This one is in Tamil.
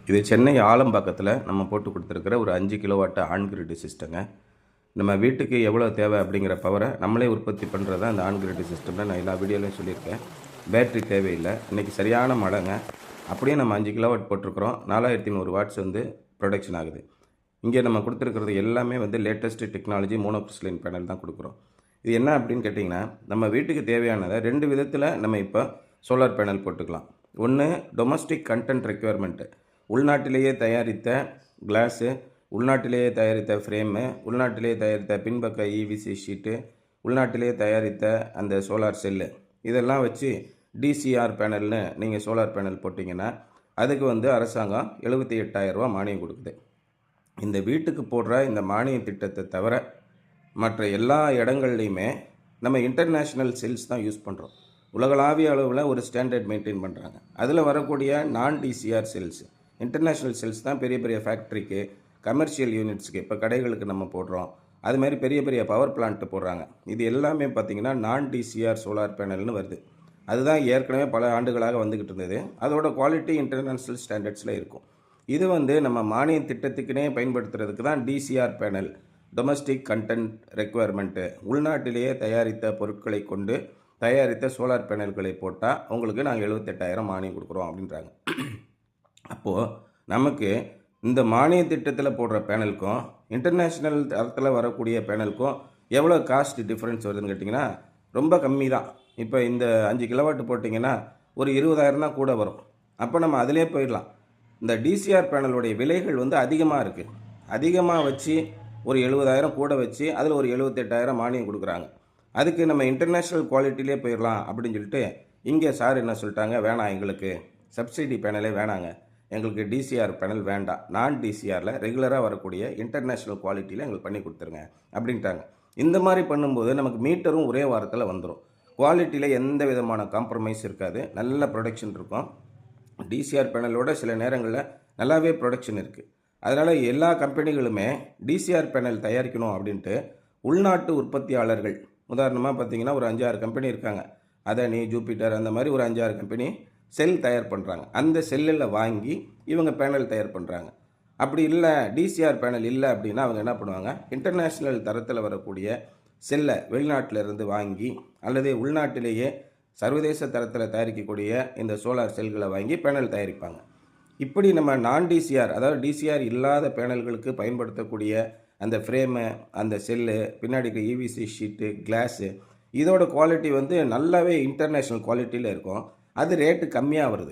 இது சென்னை ஆலம்பாக்கத்தில் நம்ம போட்டு கொடுத்துருக்கிற ஒரு 5 கிலோவாட் ஆன் கிரிட் சிஸ்டங்க. நம்ம வீட்டுக்கு எவ்வளோ தேவை அப்படிங்கிற பவரை நம்மளே உற்பத்தி பண்ணுறது தான் இந்த ஆன் கிரிட் சிஸ்டம்னு நான் எல்லா வீடியோலையும் சொல்லியிருக்கேன். பேட்ரி தேவையில்லை. இன்றைக்கி சரியான மழைங்க. அப்படியே நம்ம 5 கிலோவாட் போட்டிருக்கிறோம். 4100 வாட்ஸ் ப்ரொடக்ஷன் ஆகுது. இங்கே நம்ம கொடுத்துருக்கிறது எல்லாமே லேட்டஸ்ட் டெக்னாலஜி மோனோக்ரிஸ்டலைன் பேனல் தான் கொடுக்குறோம். இது என்ன அப்படின்னு கேட்டிங்கன்னா, நம்ம வீட்டுக்கு தேவையானதை 2 விதத்தில் நம்ம இப்போ சோலார் பேனல் போட்டுக்கலாம். ஒன்று டொமஸ்டிக் கண்டென்ட் ரெக்யர்மெண்ட்டு, உள்நாட்டிலேயே தயாரித்த கிளாஸு, உள்நாட்டிலேயே தயாரித்த ஃப்ரேமு, உள்நாட்டிலேயே தயாரித்த பின்பக்க இவிசி ஷீட்டு, உள்நாட்டிலேயே தயாரித்த அந்த சோலார் செல்லு, இதெல்லாம் வச்சு டிசிஆர் பேனல்னு நீங்கள் சோலார் பேனல் போட்டிங்கன்னா அதுக்கு அரசாங்கம் 78,000 ரூபா மானியம் கொடுக்குது. இந்த வீட்டுக்கு போடுற இந்த மானிய திட்டத்தை தவிர மற்ற எல்லா இடங்கள்லையுமே நம்ம இன்டர்நேஷ்னல் செல்ஸ் தான் யூஸ் பண்ணுறோம். உலகளாவிய அளவில் ஒரு ஸ்டாண்டர்ட் மெயின்டைன் பண்ணுறாங்க. அதில் வரக்கூடிய நான் டிசிஆர் செல்ஸ், இன்டர்நேஷ்னல் செல்ஸ் தான் பெரிய பெரிய ஃபேக்ட்ரிக்கு, கமர்ஷியல் யூனிட்ஸுக்கு, இப்போ கடைகளுக்கு நம்ம போடுறோம். அதுமாதிரி பெரிய பெரிய பவர் பிளான்ட்டு போடுறாங்க. இது எல்லாமே பார்த்திங்கன்னா நான் டிசிஆர் சோலார் பேனல்னு வருது. அதுதான் ஏற்கனவே பல ஆண்டுகளாக வந்துக்கிட்டு இருந்தது. அதோட குவாலிட்டி இன்டர்நேஷ்னல் ஸ்டாண்டர்ட்ஸில் இருக்கும். இது நம்ம மானிய திட்டத்துக்குனே பயன்படுத்துறதுக்கு தான் TCR panel, domestic content requirement, உள்நாட்டிலேயே தயாரித்த பொருட்களை கொண்டு தயாரித்த சோலார் பேனல்களை போட்டால் உங்களுக்கு நாங்கள் 78,000 மானியம் கொடுக்குறோம் அப்படின்றாங்க. அப்போது நமக்கு இந்த மானிய திட்டத்தில் போடுற பேனலுக்கும் இன்டர்நேஷ்னல் தரத்தில் வரக்கூடிய பேனலுக்கும் எவ்வளோ காஸ்ட் டிஃப்ரென்ஸ் வருதுன்னு கேட்டிங்கன்னா ரொம்ப கம்மி தான். இப்போ இந்த 5 கிலோவாட் போட்டிங்கன்னா ஒரு 20,000 தான் கூட வரும். அப்போ நம்ம அதிலே போயிடலாம். இந்த டிசிஆர் பேனலுடைய விலைகள் அதிகமாக இருக்குது. அதிகமாக வச்சு ஒரு 70,000 கூட வச்சு அதில் ஒரு 78,000 மானியம் கொடுக்குறாங்க. அதுக்கு நம்ம இன்டர்நேஷ்னல் குவாலிட்டிலே போயிடலாம் அப்படின்னு சொல்லிட்டு இங்கே சார் என்ன சொல்லிட்டாங்க, வேணாம், எங்களுக்கு சப்சிடி பேனலே வேணாங்க, எங்களுக்கு டிசிஆர் பேனல் வேண்டாம், நான் டிசிஆரில் ரெகுலராக வரக்கூடிய இன்டர்நேஷ்னல் குவாலிட்டியில் எங்களுக்கு பண்ணி கொடுத்துருங்க அப்படின்ட்டாங்க. இந்த மாதிரி பண்ணும்போது நமக்கு மீட்டரும் ஒரே வாரத்தில் வந்துடும். குவாலிட்டியில் எந்த விதமான காம்ப்ரமைஸ் இருக்காது. நல்ல ப்ரொடக்ஷன் இருக்கும். டிசிஆர் பேனலோட சில நேரங்களில் நல்லாவே ப்ரொடக்ஷன் இருக்குது. அதனால் எல்லா கம்பெனிகளுமே டிசிஆர் பேனல் தயாரிக்கணும் அப்படின்ட்டு உள்நாட்டு உற்பத்தியாளர்கள், உதாரணமாக பார்த்திங்கன்னா ஒரு 5-6 கம்பெனி இருக்காங்க. அதானி, ஜூபிட்டர், அந்த மாதிரி ஒரு 5-6 கம்பெனி செல் தயார் பண்ணுறாங்க. அந்த செல்லில் வாங்கி இவங்க பேனல் தயார் பண்ணுறாங்க. அப்படி இல்லை, டிசிஆர் பேனல் இல்லை அப்படின்னா அவங்க என்ன பண்ணுவாங்க, இன்டர்நேஷ்னல் தரத்தில் வரக்கூடிய செல்லை வெளிநாட்டிலிருந்து வாங்கி அல்லது உள்நாட்டிலேயே சர்வதேச தரத்தில் தயாரிக்கக்கூடிய இந்த சோலார் செல்களை வாங்கி பேனல் தயாரிப்பாங்க. இப்படி நம்ம நான் டிசிஆர், அதாவது டிசிஆர் இல்லாத பேனல்களுக்கு பயன்படுத்தக்கூடிய அந்த ஃப்ரேமு, அந்த செல்லு, பின்னாடி இவிசி ஷீட்டு, கிளாஸு, இதோட குவாலிட்டி நல்லாவே இன்டர்நேஷ்னல் குவாலிட்டியில் இருக்கும். அது ரேட்டு கம்மியாக வருது.